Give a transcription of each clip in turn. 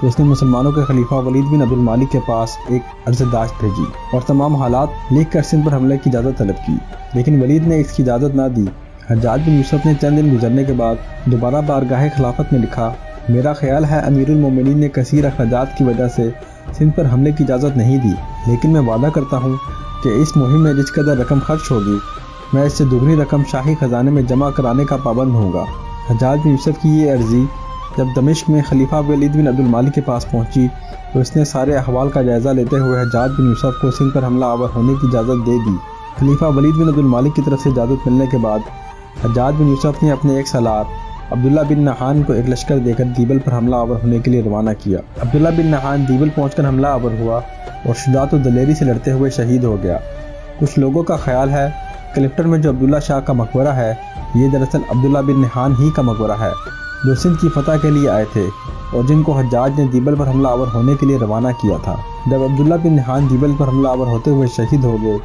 تو اس نے مسلمانوں کے خلیفہ ولید بن عبد المالک کے پاس ایک عرض داشت بھیجی اور تمام حالات لکھ کر سندھ پر حملے کی اجازت طلب کی، لیکن ولید نے اس کی اجازت نہ دی۔ حجاج بن یوسف نے چند دن گزرنے کے بعد دوبارہ بارگاہ خلافت میں لکھا، میرا خیال ہے امیر المومنین نے کثیر اخراجات کی وجہ سے سندھ پر حملے کی اجازت نہیں دی، لیکن میں وعدہ کرتا ہوں کہ اس مہم میں جس قدر رقم خرچ ہوگی میں اس سے دگنی رقم شاہی خزانے میں جمع کرانے کا پابند ہوں گا۔ حجاج بن یوسف کی یہ عرضی جب دمشق میں خلیفہ ولید بن عبد المالک کے پاس پہنچی تو اس نے سارے احوال کا جائزہ لیتے ہوئے حجاج بن یوسف کو سندھ پر حملہ آور ہونے کی اجازت دے دی۔ خلیفہ ولید بن عبد المالک کی طرف سے اجازت ملنے کے بعد حجاج بن یوسف نے اپنے ایک سالار عبداللہ بن نہان کو ایک لشکر دے کر دیبل پر حملہ آور ہونے کے لیے روانہ کیا۔ عبداللہ بن نہان دیبل پہنچ کر حملہ آور ہوا اور شجاعت و دلیری سے لڑتے ہوئے شہید ہو گیا۔ کچھ لوگوں کا خیال ہے کلفٹن میں جو عبداللہ شاہ کا مقبرہ ہے یہ دراصل عبداللہ بن نہان ہی کا مقبرہ ہے جو سندھ کی فتح کے لیے آئے تھے اور جن کو حجاج نے دیبل پر حملہ آور ہونے کے لیے روانہ کیا تھا۔ جب عبداللہ بن نہان دیبل پر حملہ آور ہوتے ہوئے شہید ہو گئے،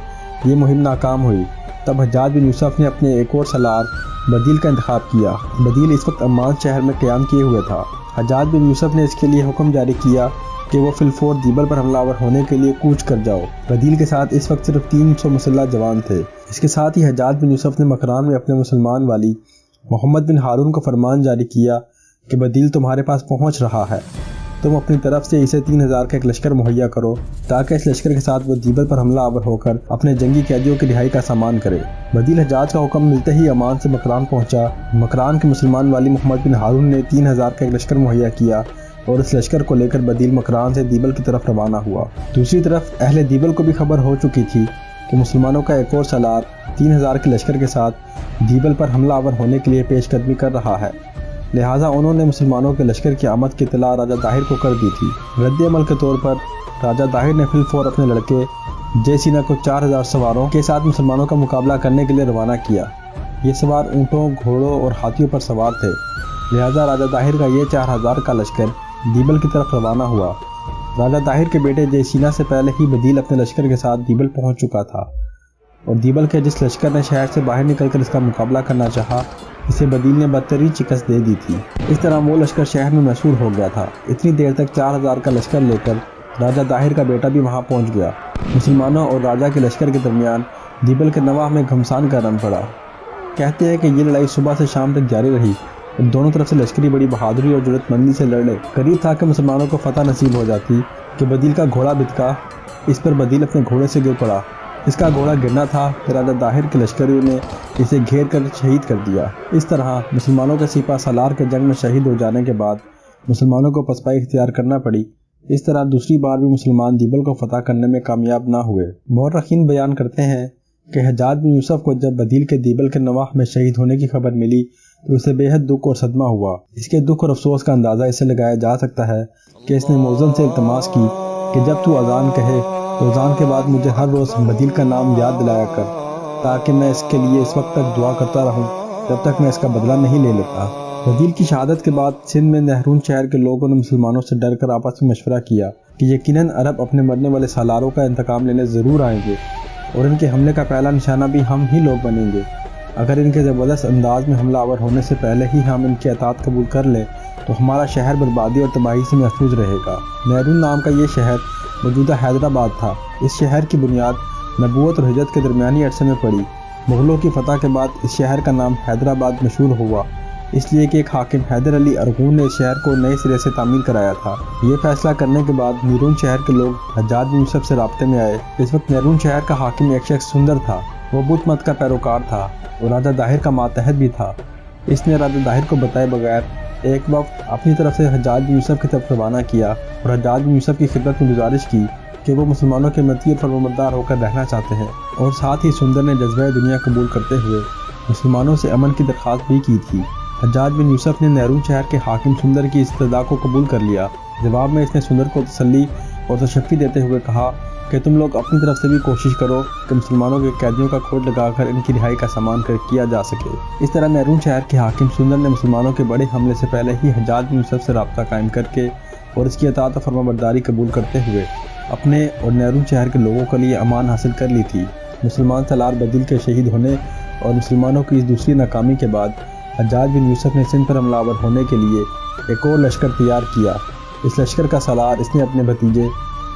یہ مہم ناکام ہوئی، تب حجاج بن یوسف نے اپنے ایک اور سالار بدیل کا انتخاب کیا۔ بدیل اس وقت عمان شہر میں قیام کیے ہوئے تھا۔ حجاج بن یوسف نے اس کے لیے حکم جاری کیا کہ وہ فی الفور دیبل پر حملہ آور ہونے کے لیے کوچ کر جاؤ۔ بدیل کے ساتھ اس وقت صرف 300 مسلح جوان تھے۔ اس کے ساتھ ہی حجاج بن یوسف نے مکران میں اپنے مسلمان والی محمد بن ہارون کو فرمان جاری کیا کہ بدیل تمہارے پاس پہنچ رہا ہے، تم اپنی طرف سے اسے 3000 کا ایک لشکر مہیا کرو تاکہ اس لشکر کے ساتھ وہ دیبل پر حملہ آور ہو کر اپنے جنگی قیدیوں کی رہائی کا سامان کرے۔ بدیل حجاج کا حکم ملتے ہی امان سے مکران پہنچا۔ مکران کے مسلمان والی محمد بن ہارون نے 3000 کا ایک لشکر مہیا کیا اور اس لشکر کو لے کر بدیل مکران سے دیبل کی طرف روانہ ہوا۔ دوسری طرف اہل دیبل کو بھی خبر ہو چکی تھی کہ مسلمانوں کا ایک اور سالار 3000 کے لشکر کے ساتھ دیبل پر حملہ آور ہونے کے لیے پیش قدمی کر رہا ہے، لہٰذا انہوں نے مسلمانوں کے لشکر کی آمد کی اطلاع راجہ طاہر کو کر دی تھی۔ رد عمل کے طور پر راجہ طاہر نے فی الفور اپنے لڑکے جے سینا کو 4000 سواروں کے ساتھ مسلمانوں کا مقابلہ کرنے کے لیے روانہ کیا۔ یہ سوار اونٹوں، گھوڑوں اور ہاتھیوں پر سوار تھے، لہٰذا راجہ طاہر کا یہ 4000 کا لشکر دیبل کی طرف روانہ ہوا۔ راجہ طاہر کے بیٹے جے سینا سے پہلے ہی بدیل اپنے لشکر کے ساتھ دیبل پہنچ چکا تھا اور دیبل کے جس لشکر نے شہر سے باہر نکل کر اس کا مقابلہ کرنا چاہا اسے بدیل نے بدترین شکست دے دی تھی۔ اس طرح وہ لشکر شہر میں محصور ہو گیا تھا۔ اتنی دیر تک 4000 کا لشکر لے کر راجہ طاہر کا بیٹا بھی وہاں پہنچ گیا۔ مسلمانوں اور راجہ کے لشکر کے درمیان دیبل کے نواح میں گھمسان کا رن پڑا۔ کہتے ہیں کہ یہ لڑائی صبح سے شام تک جاری رہی اور دونوں طرف سے لشکری بڑی بہادری اور جرأت مندی سے لڑے۔ قریب تھا کہ مسلمانوں کو فتح نصیب ہو جاتی کہ بدیل کا گھوڑا بتکا، اس پر بدیل اپنے گھوڑے سے گر پڑا۔ اس کا گھوڑا گرنا تھا کہ راجہ طاہر کے لشکریوں نے اسے گھیر کر شہید کر دیا۔ اس طرح مسلمانوں کے سپہ سالار کے جنگ میں شہید ہو جانے کے بعد مسلمانوں کو پسپائی اختیار کرنا پڑی۔ اس طرح دوسری بار بھی مسلمان دیبل کو فتح کرنے میں کامیاب نہ ہوئے۔ مورخین بیان کرتے ہیں کہ حجاج بن یوسف کو جب بدیل کے دیبل کے نواح میں شہید ہونے کی خبر ملی تو اسے بے حد دکھ اور صدمہ ہوا۔ اس کے دکھ اور افسوس کا اندازہ اس سے لگایا جا سکتا ہے کہ اس نے مؤذن سے التماس کی کہ جب تو اذان کہے تو اذان کے بعد مجھے ہر روز بدیل کا نام یاد دلایا کر تاکہ میں اس کے لیے اس وقت تک دعا کرتا رہوں جب تک میں اس کا بدلہ نہیں لے لیتا۔ بدیل کی شہادت کے بعد سندھ میں نہرون شہر کے لوگوں نے مسلمانوں سے ڈر کر آپس میں مشورہ کیا کہ یقیناً عرب اپنے مرنے والے سالاروں کا انتقام لینے ضرور آئیں گے اور ان کے حملے کا پہلا نشانہ بھی ہم ہی لوگ بنیں گے۔ اگر ان کے زبردست انداز میں حملہ آور ہونے سے پہلے ہی ہم ان کی اطاعت قبول کر لیں تو ہمارا شہر بربادی اور تباہی سے محفوظ رہے گا۔ نہرون نام کا یہ شہر موجودہ حیدرآباد تھا۔ اس شہر کی بنیاد نبوت اور ہجرت کے درمیانی عرصے میں پڑی۔ مغلوں کی فتح کے بعد اس شہر کا نام حیدرآباد مشہور ہوا، اس لیے کہ ایک حاکم حیدر علی ارغون نے اس شہر کو نئے سرے سے تعمیر کرایا تھا۔ یہ فیصلہ کرنے کے بعد نیرون شہر کے لوگ حجاج بن یوسف سے رابطے میں آئے۔ اس وقت نیرون شہر کا حاکم ایک شخص سندر تھا، وہ بدھ مت کا پیروکار تھا اور راجہ طاہر کا ماتحت بھی تھا۔ اس نے راجہ طاہر کو بتائے بغیر ایک وقت اپنی طرف سے حجاج بن یوسف کی طرف روانہ کیا اور حجاج بن یوسف کی خدمت میں گزارش کی کہ وہ مسلمانوں کے مطیع اور فرمانبردار ہو کر رہنا چاہتے ہیں، اور ساتھ ہی سندر نے جذبہ دنیا قبول کرتے ہوئے مسلمانوں سے امن کی درخواست بھی کی تھی۔ حجاج بن یوسف نے نہرون شہر کے حاکم سندر کی استدعا کو قبول کر لیا۔ جواب میں اس نے سندر کو تسلی اور تشفی دیتے ہوئے کہا کہ تم لوگ اپنی طرف سے بھی کوشش کرو کہ مسلمانوں کے قیدیوں کا کھوٹ لگا کر ان کی رہائی کا سامان کیا جا سکے۔ اس طرح نہرون شہر کے حاکم سندر نے مسلمانوں کے بڑے حملے سے پہلے ہی حجاج بن یوسف سے رابطہ قائم کر کے اور اس کی اطاعت و فرمانبرداری قبول کرتے ہوئے اپنے اور نہرون شہر کے لوگوں کے لیے امان حاصل کر لی تھی۔ مسلمان سالار بدیل کے شہید ہونے اور مسلمانوں کی اس دوسری ناکامی کے بعد حجاج بن یوسف نے سندھ پر حملہ آور ہونے کے لیے ایک اور لشکر تیار کیا۔ اس لشکر کا سالار اس نے اپنے بھتیجے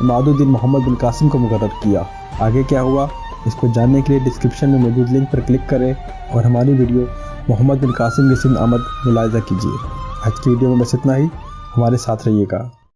عماد الدین محمد بن قاسم کو مقرر کیا۔ آگے کیا ہوا اس کو جاننے کے لیے ڈسکرپشن میں موجود لنک پر کلک کریں اور ہماری ویڈیو محمد بن قاسم کی سندھ آمد ملاحظہ کیجیے۔ آج کی ویڈیو میں بس اتنا ہی، ہمارے ساتھ رہیے گا۔